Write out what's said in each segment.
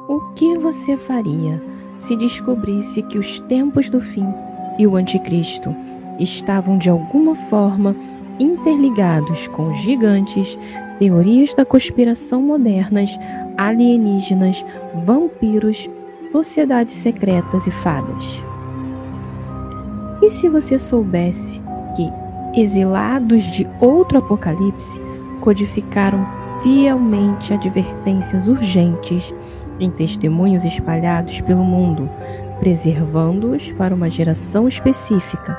O que você faria se descobrisse que os tempos do fim e o anticristo estavam de alguma forma interligados com gigantes, teorias da conspiração modernas, alienígenas, vampiros, sociedades secretas e fadas? E se você soubesse que exilados de outro apocalipse codificaram fielmente advertências urgentes em testemunhos espalhados pelo mundo, preservando-os para uma geração específica,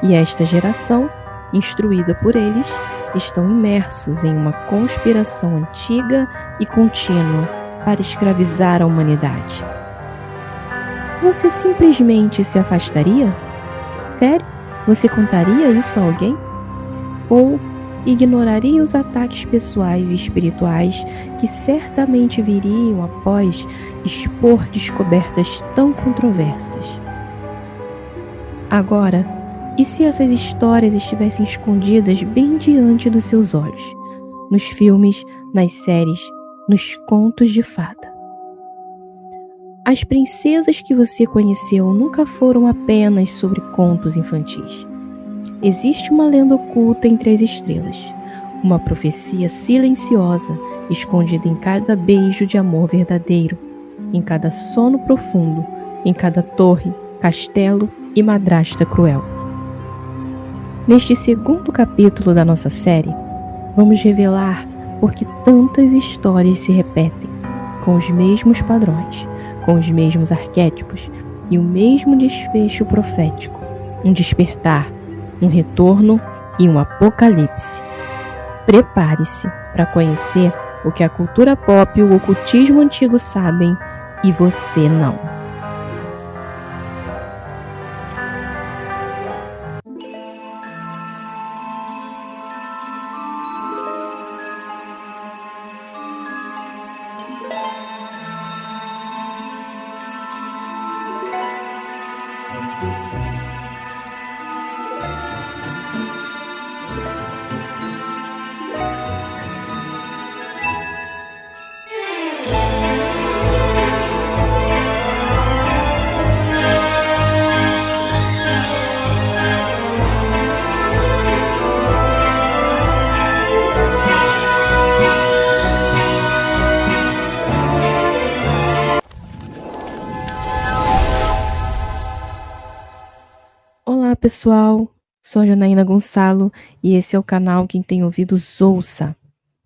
e esta geração, instruída por eles, estão imersos em uma conspiração antiga e contínua para escravizar a humanidade? Você simplesmente se afastaria? Sério? Você contaria isso a alguém? Ou ignoraria os ataques pessoais e espirituais que certamente viriam após expor descobertas tão controversas? Agora, e se essas histórias estivessem escondidas bem diante dos seus olhos, nos filmes, nas séries, nos contos de fada? As princesas que você conheceu nunca foram apenas sobre contos infantis. Existe uma lenda oculta entre as estrelas, uma profecia silenciosa escondida em cada beijo de amor verdadeiro, em cada sono profundo, em cada torre, castelo e madrasta cruel. Neste segundo capítulo da nossa série, vamos revelar por que tantas histórias se repetem, com os mesmos padrões, com os mesmos arquétipos e o mesmo desfecho profético, um despertar, um retorno e um apocalipse. Prepare-se para conhecer o que a cultura pop e o ocultismo antigo sabem e você não. Olá pessoal, sou a Janaína Gonçalo e esse é o canal Quem Tem Ouvidos Ouça.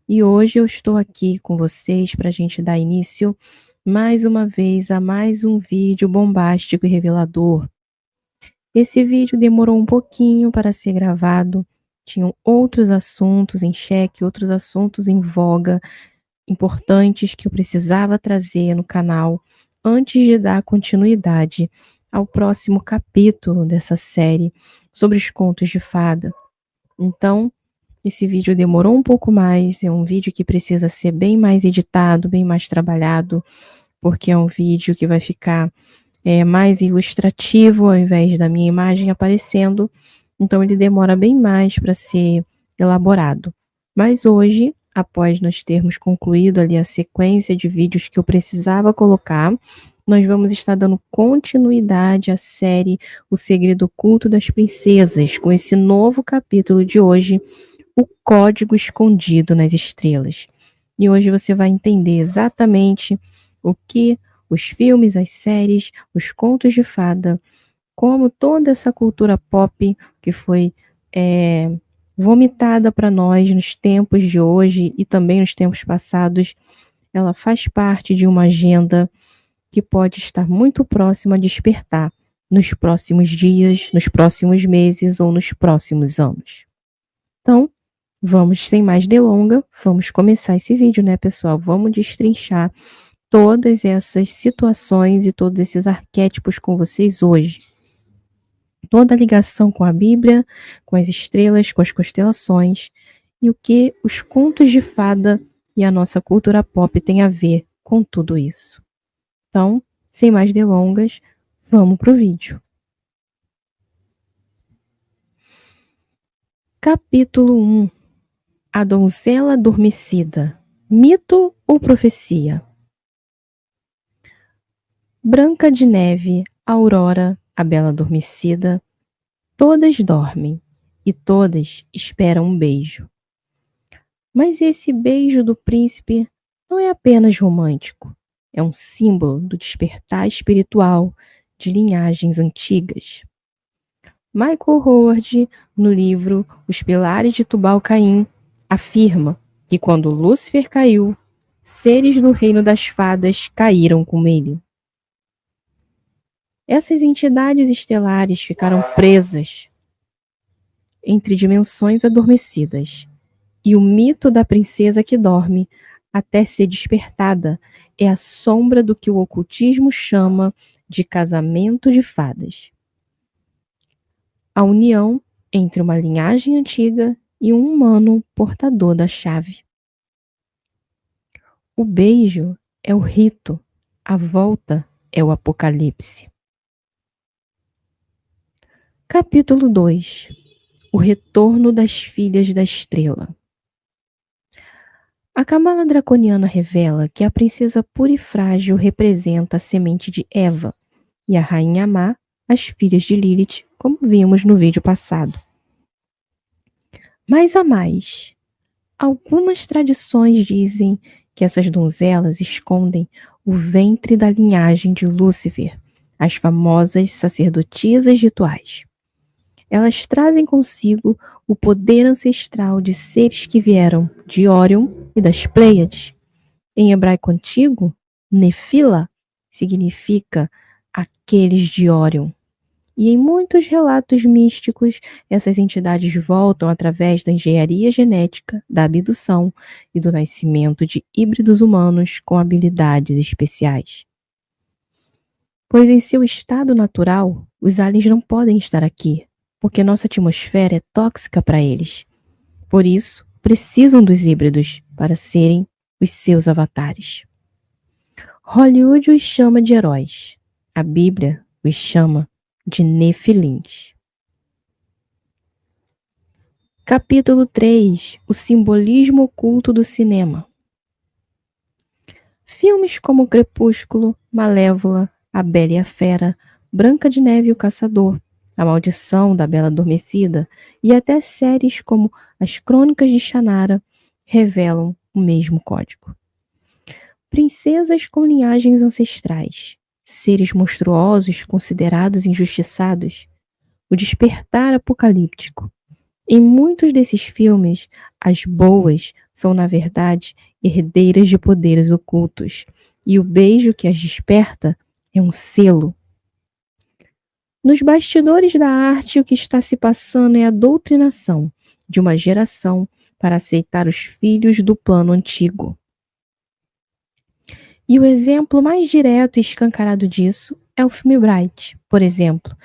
E hoje eu estou aqui com vocês para a gente dar início mais uma vez a mais um vídeo bombástico e revelador. Esse vídeo demorou um pouquinho para ser gravado, tinham outros assuntos em xeque, outros assuntos em voga, importantes que eu precisava trazer no canal antes de dar continuidade ao próximo capítulo dessa série sobre os contos de fada. Então, esse vídeo demorou um pouco mais, é um vídeo que precisa ser bem mais editado, bem mais trabalhado, porque é um vídeo que vai ficar mais ilustrativo ao invés da minha imagem aparecendo, então ele demora bem mais para ser elaborado. Mas hoje, após nós termos concluído ali a sequência de vídeos que eu precisava colocar, nós vamos estar dando continuidade à série O Segredo Oculto das Princesas, com esse novo capítulo de hoje, O Código Escondido nas Estrelas. E hoje você vai entender exatamente o que os filmes, as séries, os contos de fada, como toda essa cultura pop que foi vomitada para nós nos tempos de hoje e também nos tempos passados, ela faz parte de uma agenda que pode estar muito próxima a despertar nos próximos dias, nos próximos meses ou nos próximos anos. Então, vamos, sem mais delonga, vamos começar esse vídeo, né, pessoal? Vamos destrinchar todas essas situações e todos esses arquétipos com vocês hoje. Toda a ligação com a Bíblia, com as estrelas, com as constelações e o que os contos de fada e a nossa cultura pop têm a ver com tudo isso. Então, sem mais delongas, vamos pro vídeo. Capítulo 1. A Donzela Adormecida. Mito ou profecia? Branca de Neve, Aurora, a Bela Adormecida, todas dormem e todas esperam um beijo. Mas esse beijo do príncipe não é apenas romântico, é um símbolo do despertar espiritual de linhagens antigas. Michael Howard, no livro Os Pilares de Tubal-Caim, afirma que quando Lúcifer caiu, seres do reino das fadas caíram com ele. Essas entidades estelares ficaram presas entre dimensões adormecidas, e o mito da princesa que dorme até ser despertada é a sombra do que o ocultismo chama de casamento de fadas. A união entre uma linhagem antiga e um humano portador da chave. O beijo é o rito, a volta é o apocalipse. Capítulo 2. O retorno das filhas da estrela. A Cabala Draconiana revela que a princesa pura e frágil representa a semente de Eva e a rainha má, as filhas de Lilith, como vimos no vídeo passado. Mas há mais. Algumas tradições dizem que essas donzelas escondem o ventre da linhagem de Lúcifer, as famosas sacerdotisas rituais. Elas trazem consigo o poder ancestral de seres que vieram de Órion e das Pleiades. Em hebraico antigo, Nefila significa aqueles de Órion. E em muitos relatos místicos, essas entidades voltam através da engenharia genética, da abdução e do nascimento de híbridos humanos com habilidades especiais. Pois em seu estado natural, os aliens não podem estar aqui, porque nossa atmosfera é tóxica para eles. Por isso, precisam dos híbridos para serem os seus avatares. Hollywood os chama de heróis. A Bíblia os chama de Nefilins. Capítulo 3. O simbolismo oculto do cinema. Filmes como Crepúsculo, Malévola, A Bela e a Fera, Branca de Neve e o Caçador, A Maldição da Bela Adormecida e até séries como As Crônicas de Shannara revelam o mesmo código. Princesas com linhagens ancestrais, seres monstruosos considerados injustiçados, o despertar apocalíptico. Em muitos desses filmes, as boas são, na verdade, herdeiras de poderes ocultos, e o beijo que as desperta é um selo. Nos bastidores da arte, o que está se passando é a doutrinação de uma geração para aceitar os filhos do plano antigo. E o exemplo mais direto e escancarado disso é o filme Bright, por exemplo,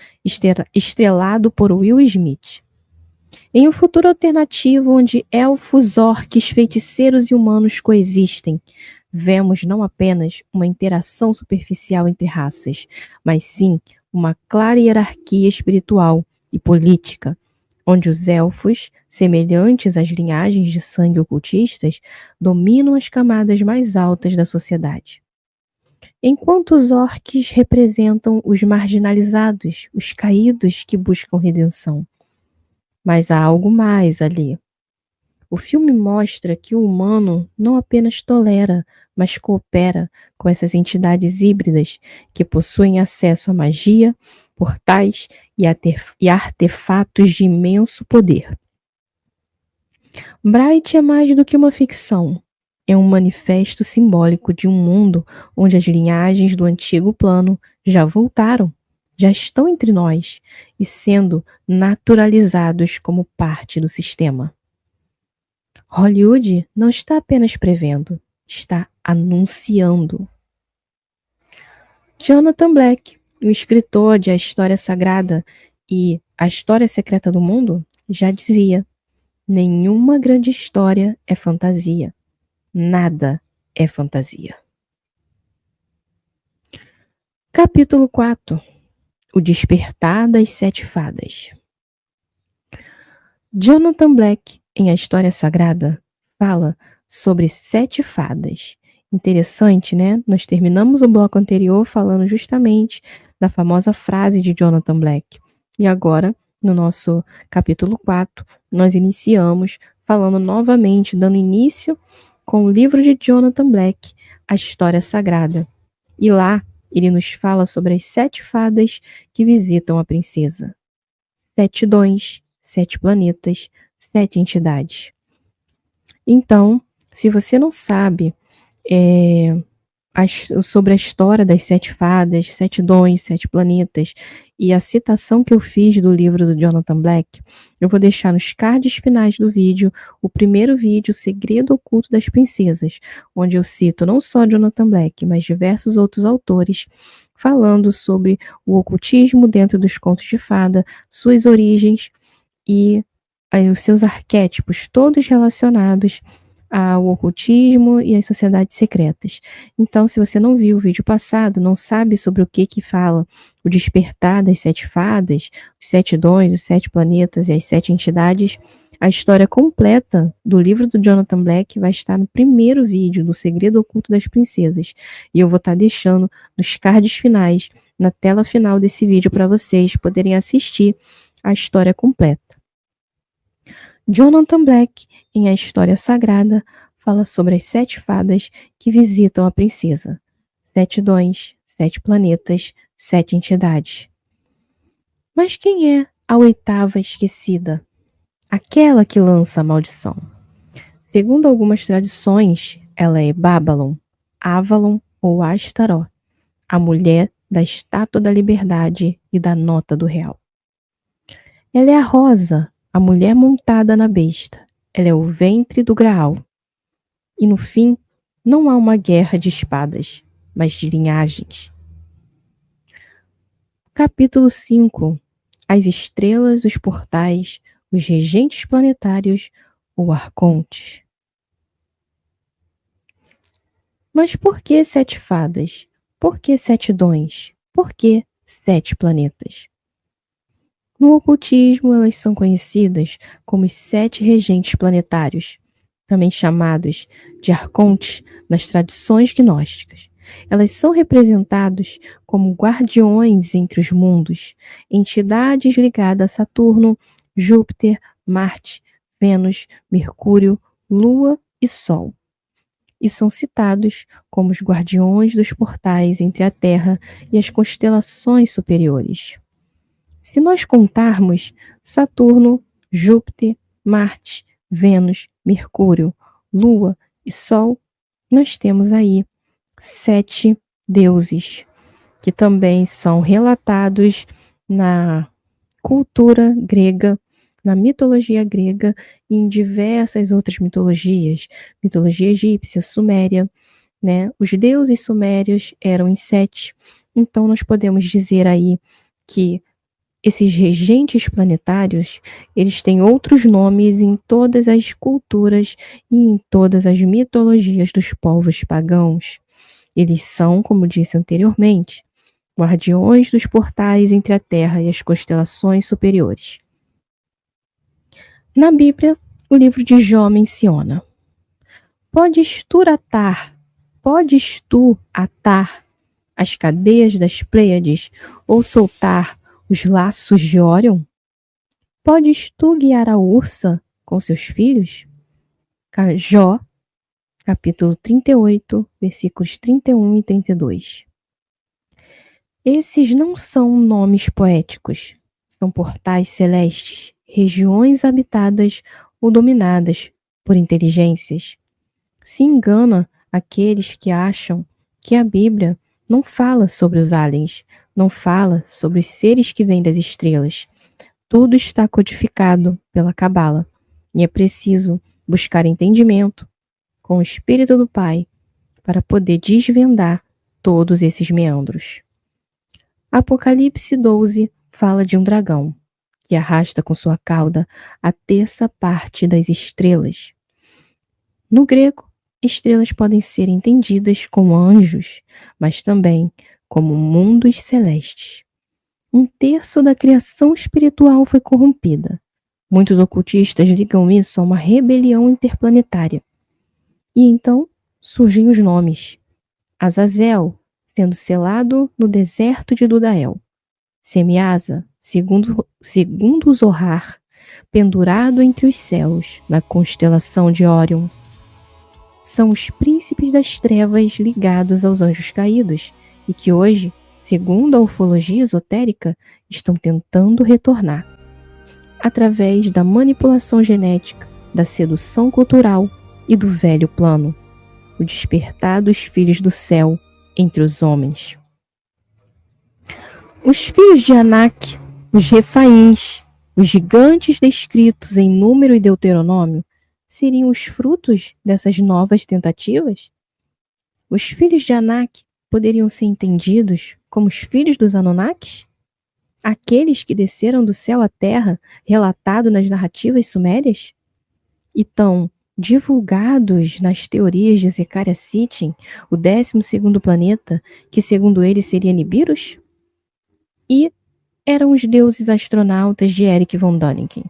estrelado por Will Smith. Em um futuro alternativo onde elfos, orques, feiticeiros e humanos coexistem, vemos não apenas uma interação superficial entre raças, mas sim uma clara hierarquia espiritual e política, onde os elfos, semelhantes às linhagens de sangue ocultistas, dominam as camadas mais altas da sociedade. Enquanto os orques representam os marginalizados, os caídos que buscam redenção. Mas há algo mais ali. O filme mostra que o humano não apenas tolera, mas coopera com essas entidades híbridas que possuem acesso à magia, portais e artefatos de imenso poder. Bright é mais do que uma ficção. É um manifesto simbólico de um mundo onde as linhagens do antigo plano já voltaram, já estão entre nós e sendo naturalizados como parte do sistema. Hollywood não está apenas prevendo, está anunciando. Jonathan Black, o escritor de A História Sagrada e A História Secreta do Mundo, já dizia: nenhuma grande história é fantasia. Nada é fantasia. Capítulo 4. O Despertar das Sete Fadas. Jonathan Black, em A História Sagrada, fala sobre 7 fadas Interessante, né? Nós terminamos o bloco anterior falando justamente da famosa frase de Jonathan Black. E agora, no nosso capítulo 4, nós iniciamos falando novamente, dando início com o livro de Jonathan Black, A História Sagrada. E lá, ele nos fala sobre as 7 fadas que visitam a princesa. 7 dons, 7 planetas, 7 entidades. Então, se você não sabe sobre a história das 7 fadas, 7 dons, 7 planetas e a citação que eu fiz do livro do Jonathan Black, eu vou deixar nos cards finais do vídeo o primeiro vídeo, Segredo Oculto das Princesas, onde eu cito não só Jonathan Black, mas diversos outros autores falando sobre o ocultismo dentro dos contos de fada, suas origens e os seus arquétipos, todos relacionados ao ocultismo e às sociedades secretas. Então, se você não viu o vídeo passado, não sabe sobre o que fala o despertar das 7 fadas, os 7 dons, os 7 planetas e as 7 entidades, a história completa do livro do Jonathan Black vai estar no primeiro vídeo do Segredo Oculto das Princesas. E eu vou estar deixando nos cards finais, na tela final desse vídeo, para vocês poderem assistir a história completa. Jonathan Black, em A História Sagrada, fala sobre as 7 fadas que visitam a princesa. 7 dons, 7 planetas, 7 entidades. Mas quem é a 8ª esquecida? Aquela que lança a maldição. Segundo algumas tradições, ela é Babylon, Avalon ou Astaró, a mulher da Estátua da Liberdade e da Nota do Real. Ela é a Rosa, a mulher montada na besta. Ela é o ventre do Graal. E no fim, não há uma guerra de espadas, mas de linhagens. Capítulo 5. As estrelas, os portais, os regentes planetários ou arcontes. Mas por que 7 fadas? Por que 7 dons? Por que 7 planetas? No ocultismo, elas são conhecidas como os 7 regentes planetários, também chamados de arcontes nas tradições gnósticas. Elas são representados como guardiões entre os mundos, entidades ligadas a Saturno, Júpiter, Marte, Vênus, Mercúrio, Lua e Sol. E são citados como os guardiões dos portais entre a Terra e as constelações superiores. Se nós contarmos Saturno, Júpiter, Marte, Vênus, Mercúrio, Lua e Sol, nós temos aí 7 deuses, que também são relatados na cultura grega, na mitologia grega e em diversas outras mitologias, mitologia egípcia, suméria, né? Os deuses sumérios eram em 7, então nós podemos dizer aí que esses regentes planetários, eles têm outros nomes em todas as culturas e em todas as mitologias dos povos pagãos. Eles são, como disse anteriormente, guardiões dos portais entre a Terra e as constelações superiores. Na Bíblia, o livro de Jó menciona: podes tu atar as cadeias das Pleiades ou soltar os laços de Órion? Podes tu guiar a ursa com seus filhos? Jó, capítulo 38, versículos 31 e 32. Esses não são nomes poéticos, são portais celestes, regiões habitadas ou dominadas por inteligências. Se engana aqueles que acham que a Bíblia não fala sobre os aliens, não fala sobre os seres que vêm das estrelas. Tudo está codificado pela Cabala e é preciso buscar entendimento com o Espírito do Pai para poder desvendar todos esses meandros. Apocalipse 12 fala de um dragão que arrasta com sua cauda a terça parte das estrelas. No grego, estrelas podem ser entendidas como anjos, mas também como mundos celestes. 1/3 da criação espiritual foi corrompida. Muitos ocultistas ligam isso a uma rebelião interplanetária. E então surgem os nomes. Azazel, sendo selado no deserto de Dudael. Semiasa, segundo Zohar, pendurado entre os céus, na constelação de Órion. São os príncipes das trevas ligados aos anjos caídos e que hoje, segundo a ufologia esotérica, estão tentando retornar. Através da manipulação genética, da sedução cultural e do velho plano, o despertar dos filhos do céu entre os homens. Os filhos de Anak, os Refaíns, os gigantes descritos em Número e Deuteronômio, seriam os frutos dessas novas tentativas? Os filhos de Anak poderiam ser entendidos como os filhos dos Anunnakis? Aqueles que desceram do céu à terra, relatado nas narrativas sumérias? E tão divulgados nas teorias de Zecharia Sitchin, o 12º planeta, que segundo ele seria Nibiru's? E eram os deuses astronautas de Erich von Däniken.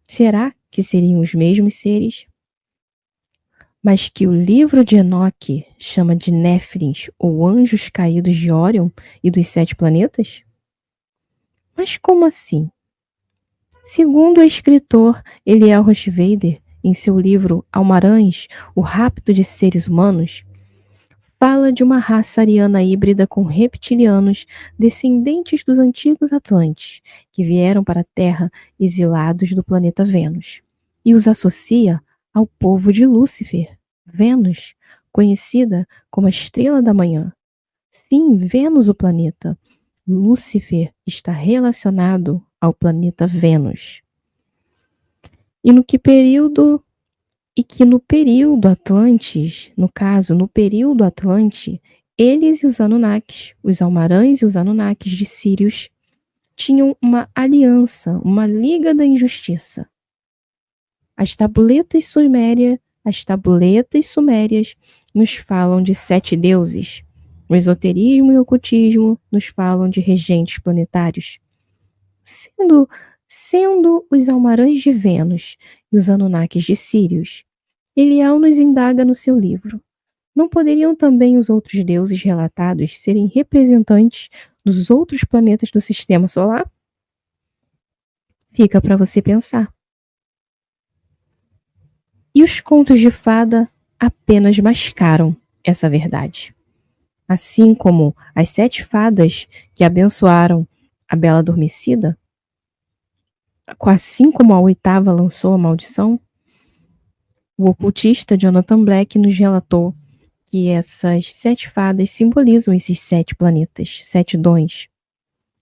Será que seriam os mesmos seres? Mas que o livro de Enoque chama de Néfilins ou anjos caídos de Órion e dos 7 planetas? Mas como assim? Segundo o escritor Eliel Rochvader, em seu livro Almarães, o rapto de seres humanos, fala de uma raça ariana híbrida com reptilianos descendentes dos antigos Atlantes, que vieram para a Terra exilados do planeta Vênus, e os associa ao povo de Lúcifer, Vênus, conhecida como a estrela da manhã. Sim, Vênus o planeta. Lúcifer está relacionado ao planeta Vênus. E que no período Atlantes, no caso, no período Atlante, eles e os Anunnakis, os Almarães e os Anunnakis de Sírios, tinham uma aliança, uma liga da injustiça. As tabuletas sumérias nos falam de 7 deuses. O esoterismo e o ocultismo nos falam de regentes planetários. Sendo os Almarães de Vênus e os Anunnakis de Sírios, Eliel nos indaga no seu livro. Não poderiam também os outros deuses relatados serem representantes dos outros planetas do Sistema Solar? Fica para você pensar. E os contos de fada apenas mascaram essa verdade. Assim como as 7 fadas que abençoaram a Bela Adormecida, assim como a 8ª lançou a maldição, o ocultista Jonathan Black nos relatou que essas 7 fadas simbolizam esses 7 planetas, 7 dons.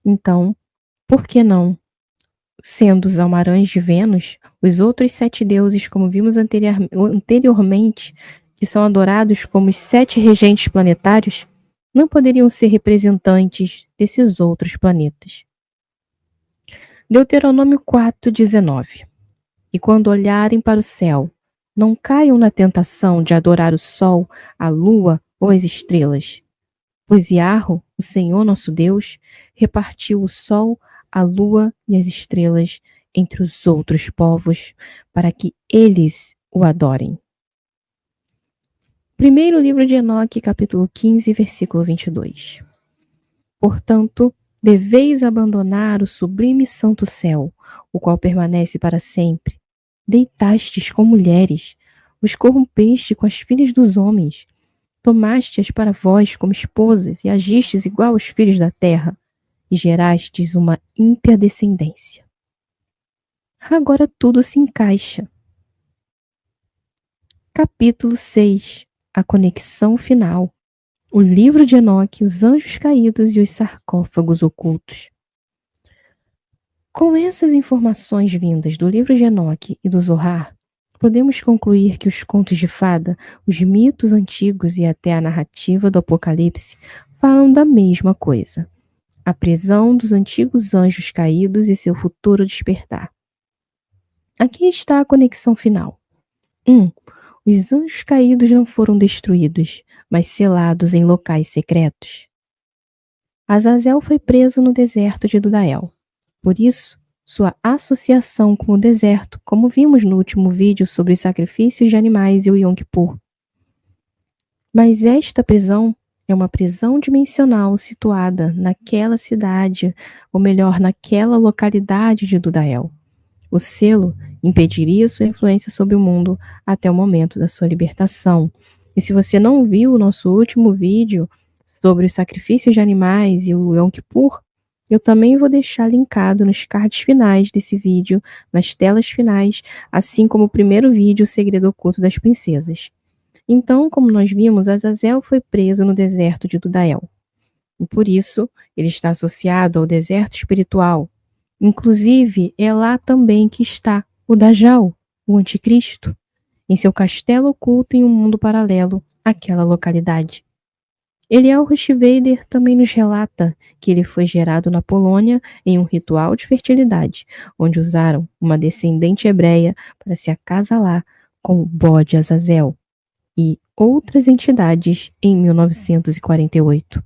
Então, por que não, sendo os Almarães de Vênus, os outros 7 deuses, como vimos anteriormente, que são adorados como os 7 regentes planetários, não poderiam ser representantes desses outros planetas? Deuteronômio 4:19. E quando olharem para o céu, não caiam na tentação de adorar o sol, a lua ou as estrelas. Pois Iarro, o Senhor nosso Deus, repartiu o sol, a lua e as estrelas entre os outros povos, para que eles o adorem. Primeiro livro de Enoque, capítulo 15, versículo 22. Portanto, deveis abandonar o sublime santo céu, o qual permanece para sempre. Deitastes com mulheres, os corrompeste com as filhas dos homens, tomaste-as para vós como esposas e agistes igual aos filhos da terra, e gerastes uma ímpia descendência. Agora tudo se encaixa. Capítulo 6. A conexão final. O livro de Enoque, os anjos caídos e os sarcófagos ocultos. Com essas informações vindas do livro de Enoque e do Zohar, podemos concluir que os contos de fada, os mitos antigos e até a narrativa do Apocalipse falam da mesma coisa: a prisão dos antigos anjos caídos e seu futuro despertar. Aqui está a conexão final. 1. Os anjos caídos não foram destruídos, mas selados em locais secretos. Azazel foi preso no deserto de Dudael. Por isso, sua associação com o deserto, como vimos no último vídeo sobre os sacrifícios de animais e o Yom Kippur. Mas esta prisão é uma prisão dimensional situada naquela cidade, ou melhor, naquela localidade de Dudael. O selo impediria sua influência sobre o mundo até o momento da sua libertação. E se você não viu o nosso último vídeo sobre os sacrifícios de animais e o Yom Kippur, eu também vou deixar linkado nos cards finais desse vídeo, nas telas finais, assim como o primeiro vídeo, O Segredo Oculto das Princesas. Então, como nós vimos, Azazel foi preso no deserto de Dudael. E por isso, ele está associado ao deserto espiritual. Inclusive, é lá também que está o Dajjal, o anticristo, em seu castelo oculto em um mundo paralelo àquela localidade. Eliel Roshvader também nos relata que ele foi gerado na Polônia em um ritual de fertilidade, onde usaram uma descendente hebreia para se acasalar com o bode Azazel e outras entidades em 1948.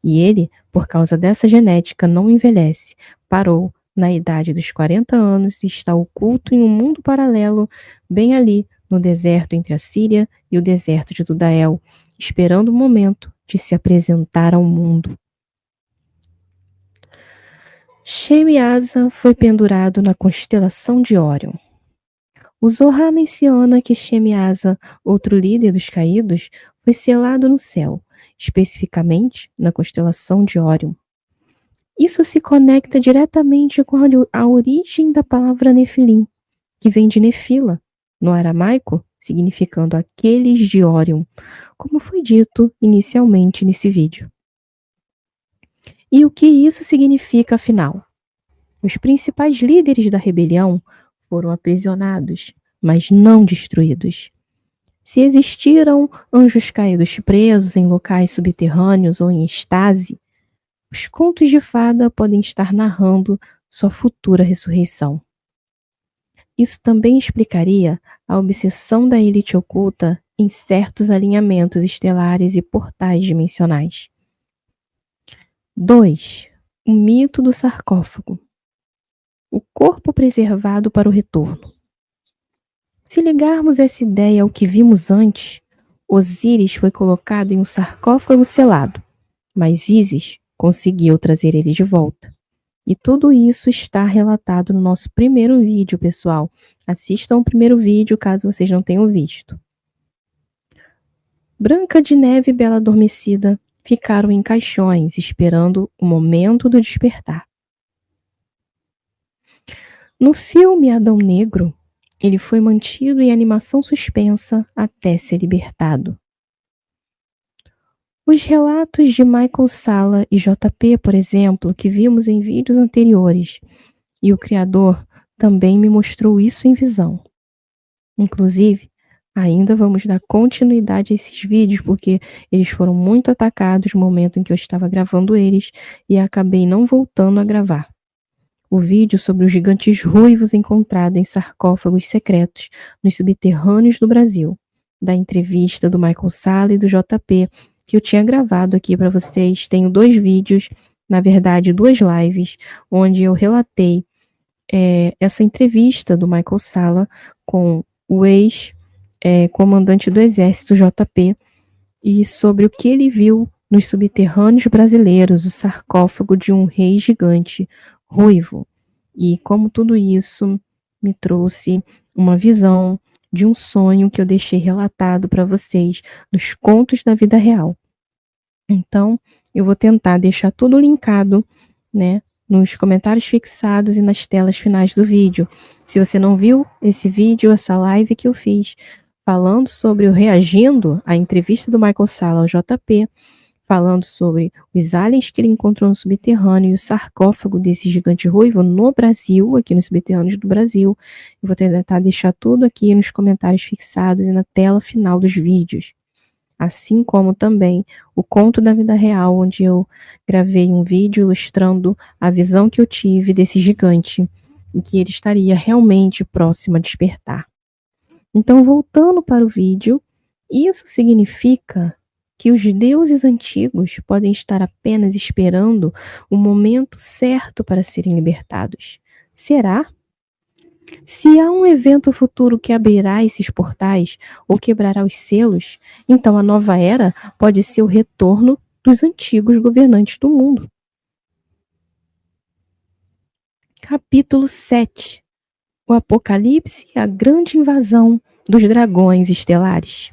E ele, por causa dessa genética, não envelhece, parou na idade dos 40 anos e está oculto em um mundo paralelo, bem ali no deserto entre a Síria e o deserto de Dudael, esperando o momento de se apresentar ao mundo. Shemiasa foi pendurado na constelação de Órion. O Zohar menciona que Shemiasa, outro líder dos caídos, foi selado no céu, especificamente na constelação de Órion. Isso se conecta diretamente com a origem da palavra Nefilim, que vem de Nefila, no aramaico, significando aqueles de Órion, como foi dito inicialmente nesse vídeo. E o que isso significa, afinal? Os principais líderes da rebelião foram aprisionados, mas não destruídos. Se existiram anjos caídos presos em locais subterrâneos ou em estase, os contos de fada podem estar narrando sua futura ressurreição. Isso também explicaria a obsessão da elite oculta em certos alinhamentos estelares e portais dimensionais. 2. O mito do sarcófago. O corpo preservado para o retorno. Se ligarmos essa ideia ao que vimos antes, Osíris foi colocado em um sarcófago selado, mas Ísis conseguiu trazer ele de volta. E tudo isso está relatado no nosso primeiro vídeo, pessoal. Assistam o primeiro vídeo, caso vocês não tenham visto. Branca de Neve e Bela Adormecida ficaram em caixões, esperando o momento do despertar. No filme Adão Negro, ele foi mantido em animação suspensa até ser libertado. Os relatos de Michael Salla e JP, por exemplo, que vimos em vídeos anteriores, e o criador também me mostrou isso em visão. Inclusive, ainda vamos dar continuidade a esses vídeos, porque eles foram muito atacados no momento em que eu estava gravando eles e acabei não voltando a gravar. O vídeo sobre os gigantes ruivos encontrados em sarcófagos secretos nos subterrâneos do Brasil, da entrevista do Michael Salla e do JP, que eu tinha gravado aqui para vocês. Tenho 2 vídeos, na verdade 2 lives, onde eu relatei essa entrevista do Michael Salla com o ex-comandante do exército JP e sobre o que ele viu nos subterrâneos brasileiros, o sarcófago de um rei gigante ruivo, e como tudo isso me trouxe uma visão de um sonho que eu deixei relatado para vocês nos contos da vida real. Então, eu vou tentar deixar tudo linkado, né, nos comentários fixados e nas telas finais do vídeo. Se você não viu esse vídeo, essa live que eu fiz, falando sobre o reagindo à entrevista do Michael Salla ao JP, falando sobre os aliens que ele encontrou no subterrâneo e o sarcófago desse gigante ruivo no Brasil, aqui nos subterrâneos do Brasil. Eu vou tentar deixar tudo aqui nos comentários fixados e na tela final dos vídeos. Assim como também o conto da vida real, onde eu gravei um vídeo ilustrando a visão que eu tive desse gigante, e que ele estaria realmente próximo a despertar. Então, voltando para o vídeo, isso significa que os deuses antigos podem estar apenas esperando o momento certo para serem libertados. Será? Se há um evento futuro que abrirá esses portais ou quebrará os selos, então a nova era pode ser o retorno dos antigos governantes do mundo. Capítulo 7. O Apocalipse e a grande invasão dos dragões estelares.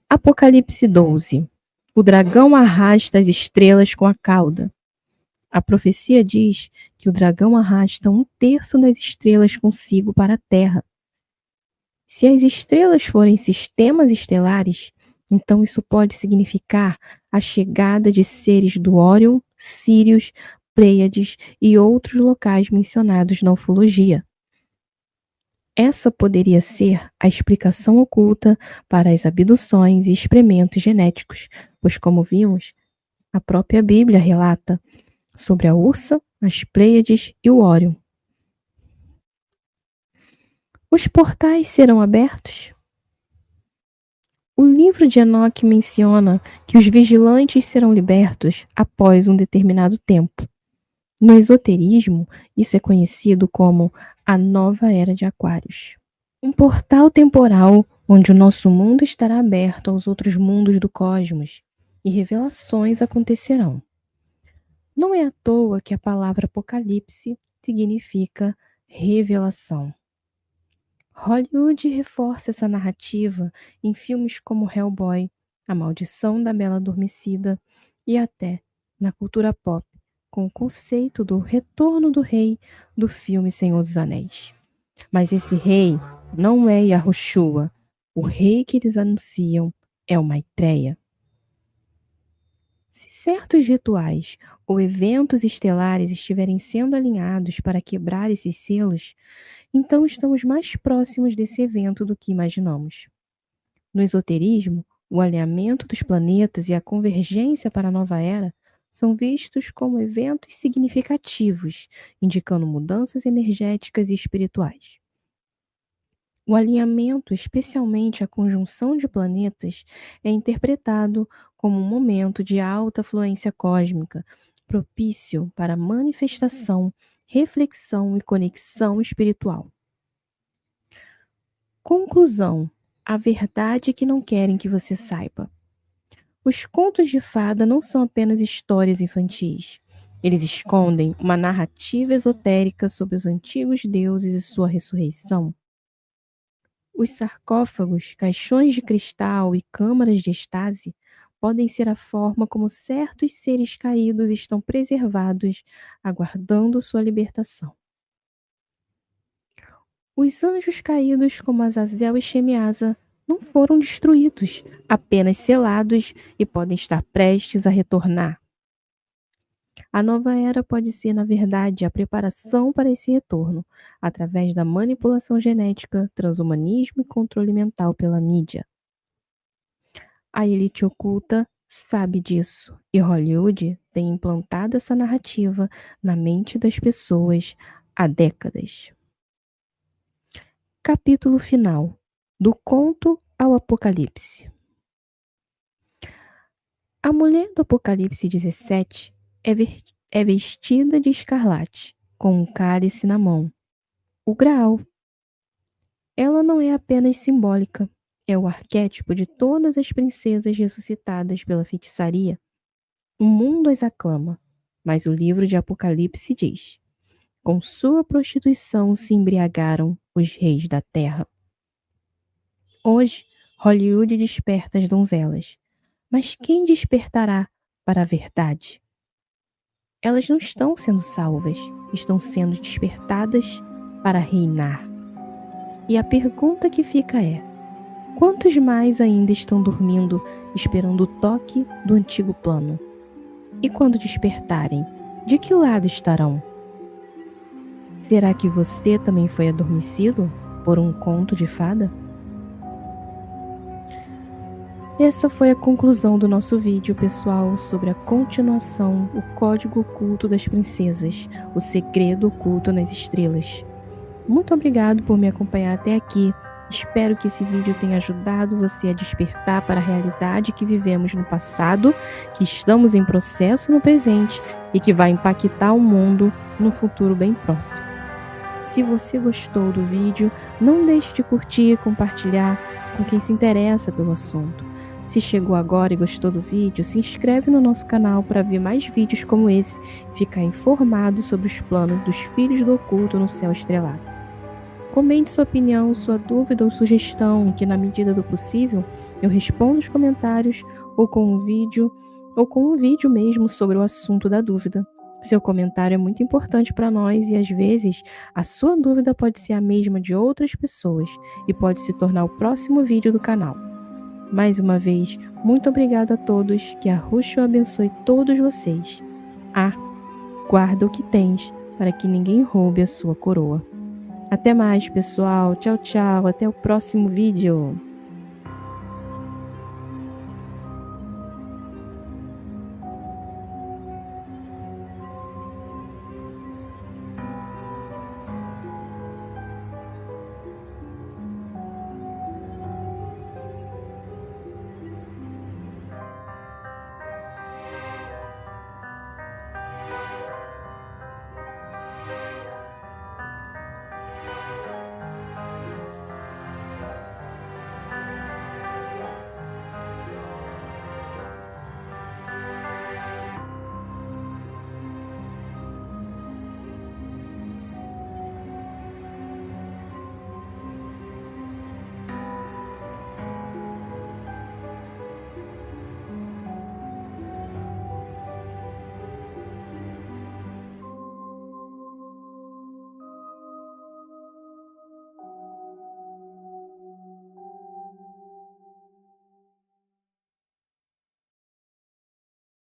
Apocalipse 12. O dragão arrasta as estrelas com a cauda. A profecia diz que o dragão arrasta 1/3 das estrelas consigo para a Terra. Se as estrelas forem sistemas estelares, então isso pode significar a chegada de seres do Órion, Sírios, Pleiades e outros locais mencionados na ufologia. Essa poderia ser a explicação oculta para as abduções e experimentos genéticos, pois, como vimos, a própria Bíblia relata sobre a Ursa, as Pleiades e o Órion. Os portais serão abertos? O livro de Enoque menciona que os vigilantes serão libertos após um determinado tempo. No esoterismo, isso é conhecido como a nova era de Aquários. Um portal temporal onde o nosso mundo estará aberto aos outros mundos do cosmos e revelações acontecerão. Não é à toa que a palavra Apocalipse significa revelação. Hollywood reforça essa narrativa em filmes como Hellboy, A Maldição da Bela Adormecida e até na cultura pop, com o conceito do retorno do rei do filme Senhor dos Anéis. Mas esse rei não é Yahushua. O rei que eles anunciam é o Maitreya. Se certos rituais ou eventos estelares estiverem sendo alinhados para quebrar esses selos, então estamos mais próximos desse evento do que imaginamos. No esoterismo, o alinhamento dos planetas e a convergência para a nova era são vistos como eventos significativos, indicando mudanças energéticas e espirituais. O alinhamento, especialmente a conjunção de planetas, é interpretado como um momento de alta fluência cósmica, propício para manifestação, reflexão e conexão espiritual. Conclusão: a verdade que não querem que você saiba. Os contos de fada não são apenas histórias infantis. Eles escondem uma narrativa esotérica sobre os antigos deuses e sua ressurreição. Os sarcófagos, caixões de cristal e câmaras de êxtase podem ser a forma como certos seres caídos estão preservados, aguardando sua libertação. Os anjos caídos, como Azazel e Shemiasa, não foram destruídos, apenas selados e podem estar prestes a retornar. A nova era pode ser, na verdade, a preparação para esse retorno, através da manipulação genética, transhumanismo e controle mental pela mídia. A elite oculta sabe disso, e Hollywood tem implantado essa narrativa na mente das pessoas há décadas. Capítulo final. Do conto ao Apocalipse. A mulher do Apocalipse 17 é vestida de escarlate, com um cálice na mão, o Graal. Ela não é apenas simbólica, é o arquétipo de todas as princesas ressuscitadas pela feitiçaria. O mundo as aclama, mas o livro de Apocalipse diz: com sua prostituição se embriagaram os reis da terra. Hoje, Hollywood desperta as donzelas, mas quem despertará para a verdade? Elas não estão sendo salvas, estão sendo despertadas para reinar. E a pergunta que fica é: quantos mais ainda estão dormindo, esperando o toque do antigo plano? E quando despertarem, de que lado estarão? Será que você também foi adormecido por um conto de fada? Essa foi a conclusão do nosso vídeo, pessoal, sobre a continuação, o código oculto das princesas, o segredo oculto nas estrelas. Muito obrigado por me acompanhar até aqui. Espero que esse vídeo tenha ajudado você a despertar para a realidade que vivemos no passado, que estamos em processo no presente e que vai impactar o mundo no futuro bem próximo. Se você gostou do vídeo, não deixe de curtir e compartilhar com quem se interessa pelo assunto. Se chegou agora e gostou do vídeo, se inscreve no nosso canal para ver mais vídeos como esse e ficar informado sobre os planos dos filhos do oculto no céu estrelado. Comente sua opinião, sua dúvida ou sugestão, que na medida do possível eu respondo nos comentários ou com um vídeo mesmo sobre o assunto da dúvida. Seu comentário é muito importante para nós e às vezes a sua dúvida pode ser a mesma de outras pessoas e pode se tornar o próximo vídeo do canal. Mais uma vez, muito obrigada a todos, que a Ruxo abençoe todos vocês. Guarda o que tens, para que ninguém roube a sua coroa. Até mais, pessoal. Tchau, tchau. Até o próximo vídeo.